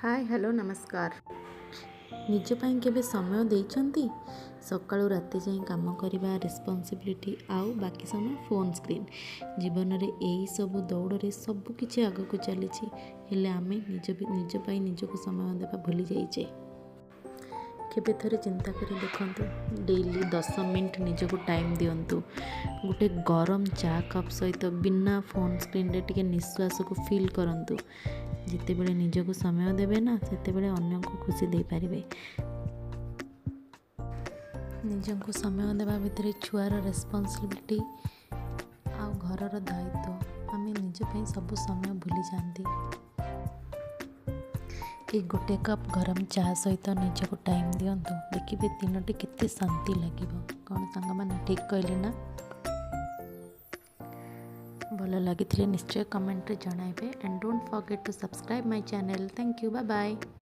Hi hello नमस्कार। निज ପାଇଁ କେବେ ସମୟ ଦେଇଛନ୍ତି? ସକାଳୁ ରାତି ଯାଏଁ କାମ କରିବା, ରେସ୍ପନ୍ସିବିଲିଟି ଆଉ ବାକି ସମୟ ଫୋନ୍ ସ୍କ୍ରିନ୍। ଜୀବନରେ ଏହିସବୁ ଦୌଡ଼ରେ ସବୁକିଛି ଆଗକୁ ଚାଲିଛି, ହେଲେ ଆମେ ନିଜ ପାଇଁ ନିଜକୁ ସମୟ ଦେବା ଭୁଲି ଯାଇଛେ। କେବେ ଥରେ ଚିନ୍ତା କରି ଦେଖନ୍ତୁ, ଡେଲି 10 ମିନିଟ୍ ନିଜକୁ ଟାଇମ୍ ଦିଅନ୍ତୁ। ଗୋଟେ ଗରମ ଚା କପ୍ ସହିତ ବିନା ଫୋନ୍ ସ୍କ୍ରିନ୍ରେ ଟିକେ ନିଶ୍ୱାସକୁ ଫିଲ୍ କରନ୍ତୁ। ଯେତେବେଳେ ନିଜକୁ ସମୟ ଦେବେ ନା, ସେତେବେଳେ ଅନ୍ୟକୁ ଖୁସି ଦେଇପାରିବେ। ନିଜକୁ ସମୟ ଦେବା ଭିତରେ ଛୁଆର ରେସ୍ପନ୍ସିବିଲିଟି ଆଉ ଘରର ଦାୟିତ୍ୱ, ଆମେ ନିଜ ପାଇଁ ସବୁ ସମୟ ଭୁଲିଯାଆନ୍ତି। ଏଇ ଗୋଟେ କପ୍ ଗରମ ଚା ସହିତ ନିଜକୁ ଟାଇମ୍ ଦିଅନ୍ତୁ, ଦେଖିବେ ଦିନଟି କେତେ ଶାନ୍ତି ଲାଗିବ। କ'ଣ ସାଙ୍ଗମାନେ ଠିକ୍ କହିଲି ନା? ଭଲ ଲାଗିଥିଲେ ନିଶ୍ଚୟ କମେଣ୍ଟରେ ଜଣାଇବେ। And don't forget to subscribe my channel. Thank you, bye bye.